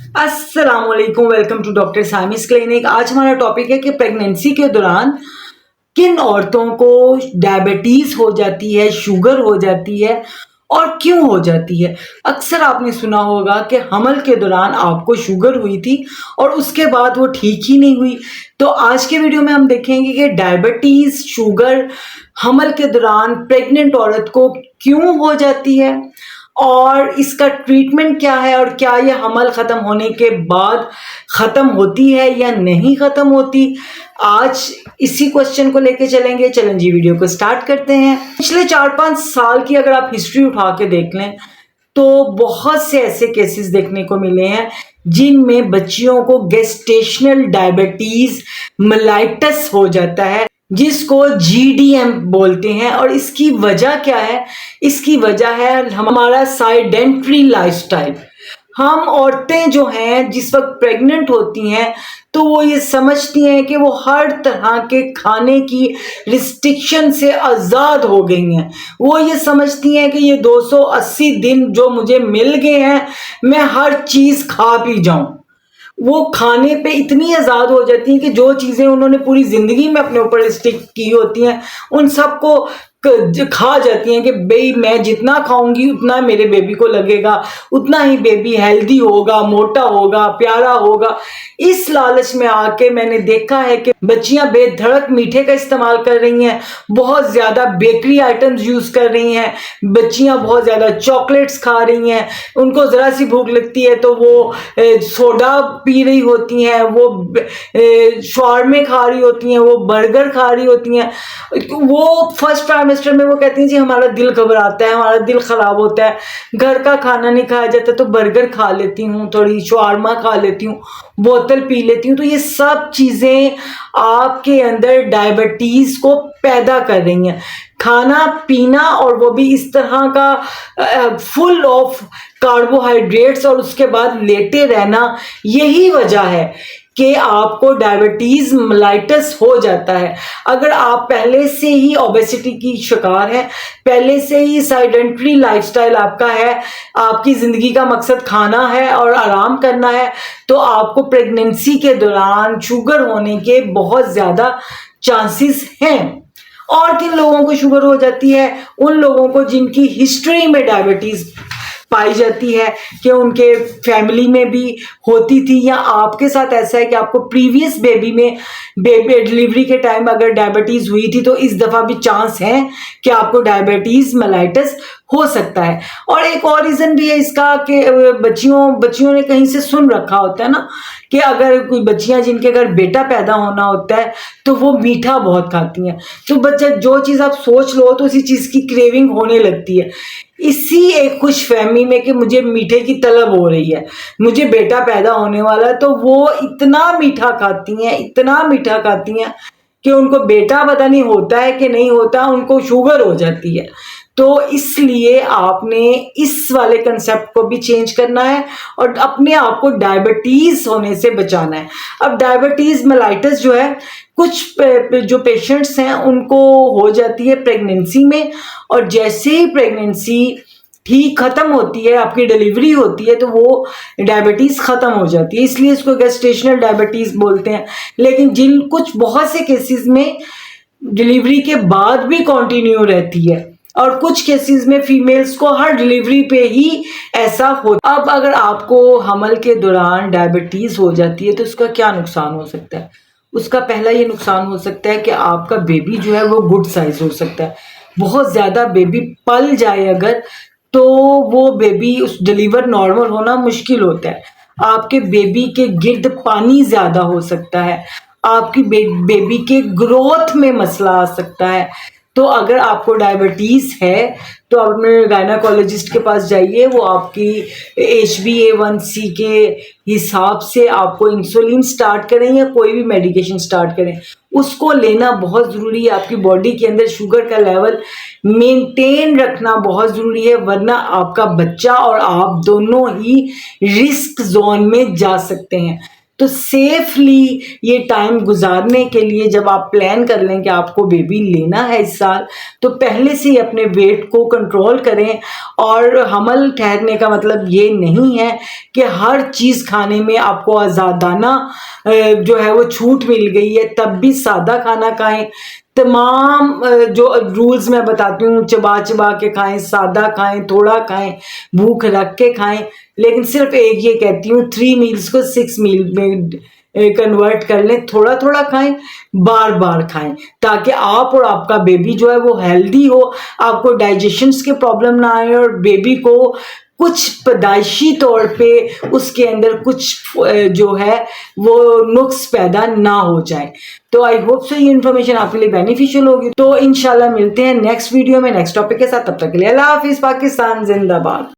अस्सलाम वालेकुम, welcome to doctor सामिस clinic. आज हमारा टॉपिक है कि प्रेगनेंसी के दौरान किन औरतों को डायबिटीज हो जाती है, शुगर हो जाती है और क्यों हो जाती है। अक्सर आपने सुना होगा कि हमल के दौरान आपको शुगर हुई थी और उसके बाद वो ठीक ही नहीं हुई। तो आज के वीडियो में हम देखेंगे कि डायबिटीज, शुगर हमल के दौरान प्रेग्नेंट औरत को क्यों हो जाती है और इसका ट्रीटमेंट क्या है और क्या ये हमल खत्म होने के बाद खत्म होती है या नहीं खत्म होती। आज इसी क्वेश्चन को लेके चलेंगे। चलें जी, वीडियो को स्टार्ट करते हैं। पिछले 4-5 साल की अगर आप हिस्ट्री उठा के देख लें तो बहुत से ऐसे केसेस देखने को मिले हैं जिनमें बच्चियों को गेस्टेशनल डायबिटीज मेलाइटस हो जाता है, जिसको जीडीएम बोलते हैं। और इसकी वजह क्या है? इसकी वजह है हमारा साइडेंट्री लाइफस्टाइल। हम औरतें जो हैं जिस वक्त प्रेग्नेंट होती हैं तो वो ये समझती हैं कि वो हर तरह के खाने की रिस्ट्रिक्शन से आज़ाद हो गई हैं। वो ये समझती हैं कि ये 280 दिन जो मुझे मिल गए हैं मैं हर चीज़ खा पी जाऊं। वो खाने पे इतनी आज़ाद हो जाती हैं कि जो चीज़ें उन्होंने पूरी ज़िंदगी में अपने ऊपर रिस्ट्रिक्ट की होती हैं उन सबको खा जाती हैं कि भाई मैं जितना खाऊंगी उतना मेरे बेबी को लगेगा, उतना ही बेबी हेल्दी होगा, मोटा होगा, प्यारा होगा। इस लालच में आके मैंने देखा है कि बच्चियां बेधड़क मीठे का इस्तेमाल कर रही हैं, बहुत ज़्यादा बेकरी आइटम्स यूज़ कर रही हैं, बच्चियां बहुत ज़्यादा चॉकलेट्स खा रही हैं। उनको ज़रा सी भूख लगती है तो वो सोडा पी रही होती हैं, वो शॉर्मे खा रही होती हैं, वो बर्गर खा रही होती हैं। वो फर्स्ट ट्राइमेस्टर में वो कहती हैं जी हमारा दिल घबराता है, हमारा दिल खराब होता है, घर का खाना नहीं खाया जाता तो बर्गर खा लेती हूँ, थोड़ी शॉर्मा खा लेती हूँ, बोतल पी लेती हूँ। तो ये सब चीज़ें आपके अंदर डायबिटीज को पैदा कर रही हैं। खाना पीना और वो भी इस तरह का फुल ऑफ कार्बोहाइड्रेट्स और उसके बाद लेटे रहना, यही वजह है कि आपको डायबिटीज मेलाइटस हो जाता है। अगर आप पहले से ही ओबेसिटी की शिकार हैं, पहले से ही साइडेंट्री लाइफस्टाइल आपका है, आपकी जिंदगी का मकसद खाना है और आराम करना है, तो आपको प्रेगनेंसी के दौरान शुगर होने के बहुत ज्यादा चांसेस हैं। और किन लोगों को शुगर हो जाती है? उन लोगों को जिनकी हिस्ट्री में डायबिटीज पाई जाती है, कि उनके फैमिली में भी होती थी, या आपके साथ ऐसा है कि आपको प्रीवियस बेबी में बेबी डिलीवरी के टाइम अगर डायबिटीज हुई थी तो इस दफा भी चांस है कि आपको डायबिटीज मेलाइटस हो सकता है। और एक और रीजन भी है इसका कि बच्चियों ने कहीं से सुन रखा होता है ना कि अगर कोई बच्चियां जिनके घर बेटा पैदा होना होता है तो वो मीठा बहुत खाती हैं। तो बच्चा जो चीज़ आप सोच लो तो उसी चीज़ की क्रेविंग होने लगती है। इसी एक खुशफहमी में कि मुझे मीठे की तलब हो रही है, मुझे बेटा पैदा होने वाला है, तो वो इतना मीठा खाती हैं, इतना मीठा खाती हैं कि उनको बेटा पता नहीं होता है कि नहीं होता, उनको शुगर हो जाती है। तो इसलिए आपने इस वाले कंसेप्ट को भी चेंज करना है और अपने आप को डायबिटीज होने से बचाना है। अब डायबिटीज मेलाइटस जो है, कुछ जो पेशेंट्स हैं उनको हो जाती है प्रेगनेंसी में, और जैसे ही प्रेगनेंसी ठीक खत्म होती है, आपकी डिलीवरी होती है, तो वो डायबिटीज खत्म हो जाती है, इसलिए इसको गेस्टेशनल डायबिटीज बोलते हैं। लेकिन जिन कुछ बहुत से केसेस में डिलीवरी के बाद भी कंटिन्यू रहती है और कुछ केसेस में फीमेल्स को हर डिलीवरी पे ही ऐसा हो। अब अगर आपको हमल के दौरान डायबिटीज हो जाती है तो उसका क्या नुकसान हो सकता है? उसका पहला ये नुकसान हो सकता है कि आपका बेबी जो है वो गुड साइज हो सकता है। बहुत ज़्यादा बेबी पल जाए अगर, तो वो बेबी उस डिलीवर नॉर्मल होना मुश्किल होता है। आपके बेबी के गिर्द पानी ज़्यादा हो सकता है, आपकी बेबी के ग्रोथ में मसला आ सकता है। तो अगर आपको डायबिटीज़ है तो अपने गायनाकोलॉजिस्ट के पास जाइए, वो आपकी HbA1c के हिसाब से आपको इंसुलिन स्टार्ट करें या कोई भी मेडिकेशन स्टार्ट करें, उसको लेना बहुत ज़रूरी है। आपकी बॉडी के अंदर शुगर का लेवल मेंटेन रखना बहुत ज़रूरी है, वरना आपका बच्चा और आप दोनों ही रिस्क जोन में जा सकते हैं। तो सेफली ये टाइम गुजारने के लिए जब आप प्लान कर लें कि आपको बेबी लेना है इस साल, तो पहले से ही अपने वेट को कंट्रोल करें। और हमल ठहरने का मतलब ये नहीं है कि हर चीज़ खाने में आपको आज़ादाना जो है वो छूट मिल गई है, तब भी सादा खाना खाएं। तमाम जो रूल्स मैं बताती हूँ, चबा चबा के खाएं, सादा खाएं, थोड़ा खाएं, भूख रख के खाएं, लेकिन सिर्फ एक ये कहती हूँ 3 मील्स को 6 मील में कन्वर्ट कर लें। थोड़ा थोड़ा खाएं, बार बार खाएं, ताकि आप और आपका बेबी जो है वो हेल्दी हो, आपको डाइजेशन के प्रॉब्लम ना आए और बेबी को कुछ पैदाइशी तौर पे उसके अंदर कुछ जो है वो नुक्स पैदा ना हो जाए। तो आई होप सो ये इन्फॉर्मेशन आपके लिए बेनिफिशियल होगी। तो इंशाल्लाह मिलते हैं नेक्स्ट वीडियो में नेक्स्ट टॉपिक के साथ। तब तक के लिए अल्लाह हाफिज। पाकिस्तान जिंदाबाद।